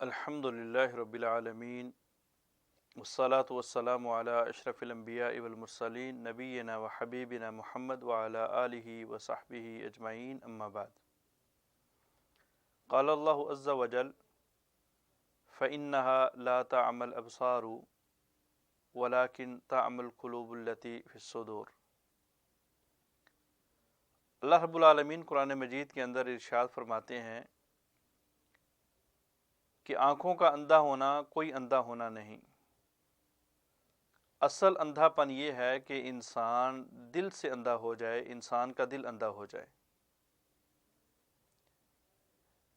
الحمد للہ رب العالمین والصلاة والسلام علی اشرف الانبیاء والمرسلین نبینا و حبیبنا محمد وعلی آلہ وصحبہ اجمعین اما بعد قال اللہ عز وجل فإنها لا تعمى الأبصار ولكن تعمى القلوب التي في الصدور۔ اللہ رب العالمین قرآن مجید کے اندر ارشاد فرماتے ہیں کہ آنکھوں کا اندھا ہونا کوئی اندھا ہونا نہیں، اصل اندھا پن یہ ہے کہ انسان دل سے اندھا ہو جائے، انسان کا دل اندھا ہو جائے۔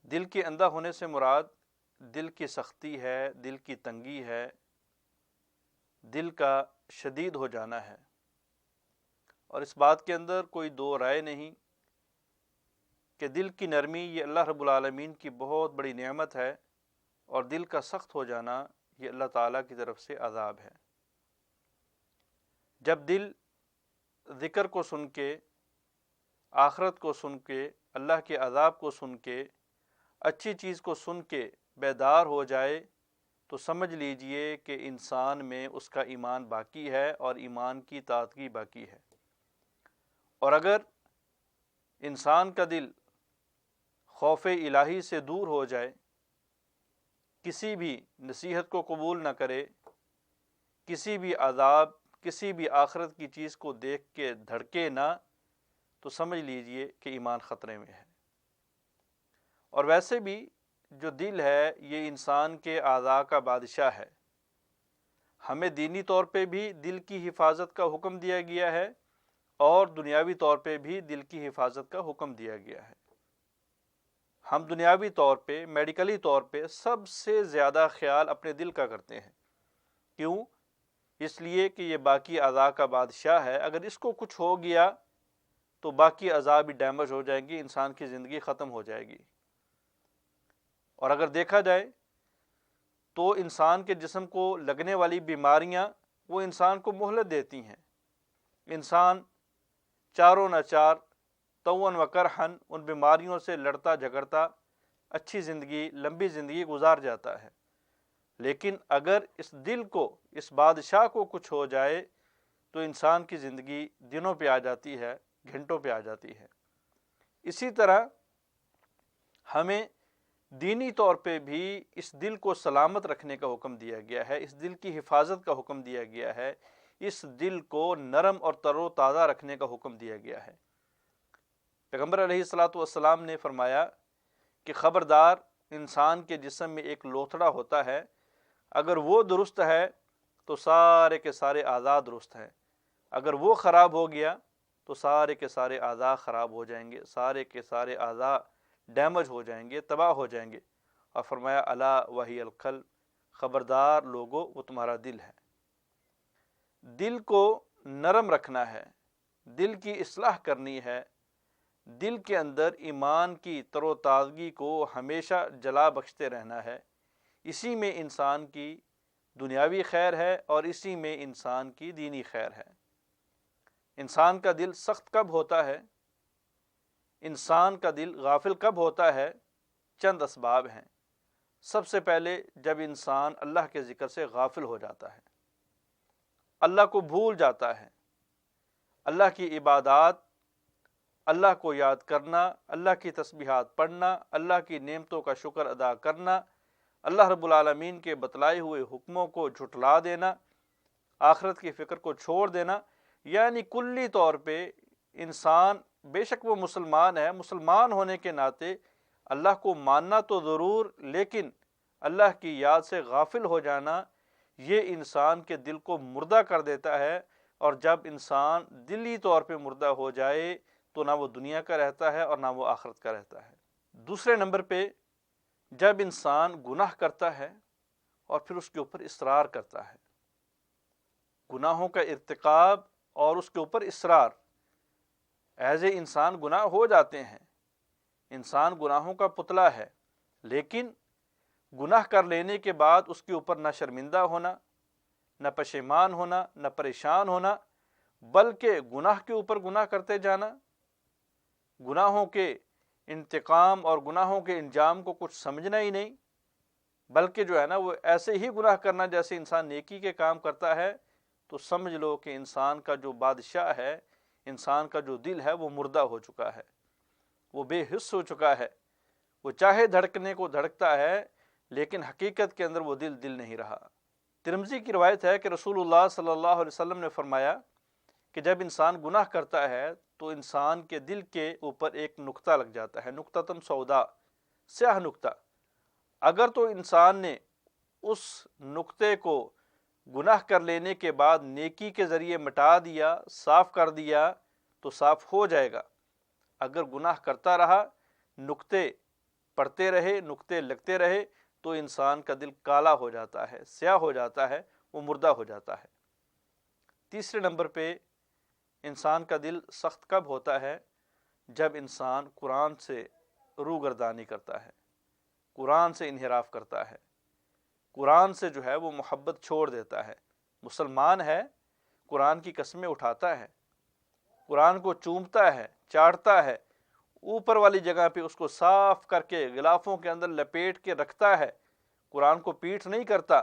دل کے اندھا ہونے سے مراد دل کی سختی ہے، دل کی تنگی ہے، دل کا شدید ہو جانا ہے۔ اور اس بات کے اندر کوئی دو رائے نہیں کہ دل کی نرمی یہ اللہ رب العالمین کی بہت بڑی نعمت ہے، اور دل کا سخت ہو جانا یہ اللہ تعالیٰ کی طرف سے عذاب ہے۔ جب دل ذکر کو سن کے، آخرت کو سن کے، اللہ کے عذاب کو سن کے، اچھی چیز کو سن کے بیدار ہو جائے تو سمجھ لیجئے کہ انسان میں اس کا ایمان باقی ہے اور ایمان کی تازگی باقی ہے۔ اور اگر انسان کا دل خوف الہی سے دور ہو جائے، کسی بھی نصیحت کو قبول نہ کرے، کسی بھی عذاب، کسی بھی آخرت کی چیز کو دیکھ کے دھڑکے نہ، تو سمجھ لیجئے کہ ایمان خطرے میں ہے۔ اور ویسے بھی جو دل ہے یہ انسان کے اعضاء کا بادشاہ ہے۔ ہمیں دینی طور پہ بھی دل کی حفاظت کا حکم دیا گیا ہے، اور دنیاوی طور پہ بھی دل کی حفاظت کا حکم دیا گیا ہے۔ ہم دنیاوی طور پہ، میڈیکلی طور پہ سب سے زیادہ خیال اپنے دل کا کرتے ہیں۔ کیوں؟ اس لیے کہ یہ باقی اعضاء کا بادشاہ ہے، اگر اس کو کچھ ہو گیا تو باقی اعضاء بھی ڈیمیج ہو جائیں گی، انسان کی زندگی ختم ہو جائے گی۔ اور اگر دیکھا جائے تو انسان کے جسم کو لگنے والی بیماریاں وہ انسان کو مہلت دیتی ہیں۔ انسان چاروں نہ چار تون و کرہن ان بیماریوں سے لڑتا جھگڑتا اچھی زندگی، لمبی زندگی گزار جاتا ہے۔ لیکن اگر اس دل کو، اس بادشاہ کو کچھ ہو جائے تو انسان کی زندگی دنوں پہ آ جاتی ہے، گھنٹوں پہ آ جاتی ہے۔ اسی طرح ہمیں دینی طور پہ بھی اس دل کو سلامت رکھنے کا حکم دیا گیا ہے، اس دل کی حفاظت کا حکم دیا گیا ہے، اس دل کو نرم اور تر و تازہ رکھنے کا حکم دیا گیا ہے۔ پیغمبر علیہ الصلاۃ والسلام نے فرمایا کہ خبردار، انسان کے جسم میں ایک لوتھڑا ہوتا ہے، اگر وہ درست ہے تو سارے کے سارے اعضاء درست ہیں، اگر وہ خراب ہو گیا تو سارے کے سارے اعضاء خراب ہو جائیں گے، سارے کے سارے اعضاء ڈیمیج ہو جائیں گے، تباہ ہو جائیں گے۔ اور فرمایا الا وہی القلب، خبردار لوگو وہ تمہارا دل ہے۔ دل کو نرم رکھنا ہے، دل کی اصلاح کرنی ہے، دل کے اندر ایمان کی تر و تازگی کو ہمیشہ جلا بخشتے رہنا ہے۔ اسی میں انسان کی دنیاوی خیر ہے اور اسی میں انسان کی دینی خیر ہے۔ انسان کا دل سخت کب ہوتا ہے، انسان کا دل غافل کب ہوتا ہے؟ چند اسباب ہیں۔ سب سے پہلے جب انسان اللہ کے ذکر سے غافل ہو جاتا ہے، اللہ کو بھول جاتا ہے، اللہ کی عبادات، اللہ کو یاد کرنا، اللہ کی تسبیحات پڑھنا، اللہ کی نعمتوں کا شکر ادا کرنا، اللہ رب العالمین کے بتلائے ہوئے حکموں کو جھٹلا دینا، آخرت کی فکر کو چھوڑ دینا، یعنی کلی طور پہ انسان، بے شک وہ مسلمان ہے، مسلمان ہونے کے ناطے اللہ کو ماننا تو ضرور، لیکن اللہ کی یاد سے غافل ہو جانا یہ انسان کے دل کو مردہ کر دیتا ہے۔ اور جب انسان دلی طور پہ مردہ ہو جائے تو نہ وہ دنیا کا رہتا ہے اور نہ وہ آخرت کا رہتا ہے۔ دوسرے نمبر پہ جب انسان گناہ کرتا ہے اور پھر اس کے اوپر اصرار کرتا ہے، گناہوں کا ارتکاب اور اس کے اوپر اصرار، ایز اے انسان گناہ ہو جاتے ہیں، انسان گناہوں کا پتلا ہے، لیکن گناہ کر لینے کے بعد اس کے اوپر نہ شرمندہ ہونا، نہ پشیمان ہونا، نہ پریشان ہونا، بلکہ گناہ کے اوپر گناہ کرتے جانا، گناہوں کے انتقام اور گناہوں کے انجام کو کچھ سمجھنا ہی نہیں، بلکہ جو ہے نا وہ ایسے ہی گناہ کرنا جیسے انسان نیکی کے کام کرتا ہے، تو سمجھ لو کہ انسان کا جو بادشاہ ہے، انسان کا جو دل ہے وہ مردہ ہو چکا ہے، وہ بے حس ہو چکا ہے۔ وہ چاہے دھڑکنے کو دھڑکتا ہے لیکن حقیقت کے اندر وہ دل نہیں رہا۔ ترمذی کی روایت ہے کہ رسول اللہ صلی اللہ علیہ وسلم نے فرمایا کہ جب انسان گناہ کرتا ہے تو انسان کے دل کے اوپر ایک نقطہ لگ جاتا ہے، نقطۃ سودا، سیاہ نقطہ۔ اگر تو انسان نے اس نقطے کو گناہ کر لینے کے بعد نیکی کے ذریعے مٹا دیا، صاف کر دیا تو صاف ہو جائے گا۔ اگر گناہ کرتا رہا، نقطے پڑتے رہے، نقطے لگتے رہے، تو انسان کا دل کالا ہو جاتا ہے، سیاہ ہو جاتا ہے، وہ مردہ ہو جاتا ہے۔ تیسرے نمبر پہ انسان کا دل سخت کب ہوتا ہے؟ جب انسان قرآن سے روگردانی کرتا ہے، قرآن سے انحراف کرتا ہے، قرآن سے جو ہے وہ محبت چھوڑ دیتا ہے۔ مسلمان ہے، قرآن کی قسمیں اٹھاتا ہے، قرآن کو چومتا ہے، چاٹتا ہے، اوپر والی جگہ پہ اس کو صاف کر کے غلافوں کے اندر لپیٹ کے رکھتا ہے، قرآن کو پیٹھ نہیں کرتا۔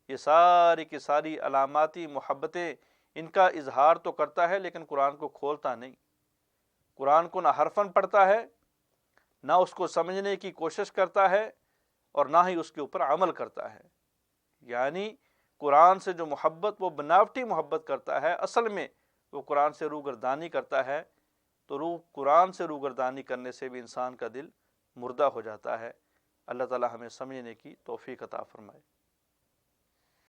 یہ ساری کی ساری علاماتی محبتیں، ان کا اظہار تو کرتا ہے لیکن قرآن کو کھولتا نہیں، قرآن کو نہ حرفاً پڑھتا ہے، نہ اس کو سمجھنے کی کوشش کرتا ہے، اور نہ ہی اس کے اوپر عمل کرتا ہے۔ یعنی قرآن سے جو محبت وہ بناوٹی محبت کرتا ہے، اصل میں وہ قرآن سے روگردانی کرتا ہے۔ تو قرآن سے روگردانی کرنے سے بھی انسان کا دل مردہ ہو جاتا ہے۔ اللہ تعالی ہمیں سمجھنے کی توفیق عطا فرمائے۔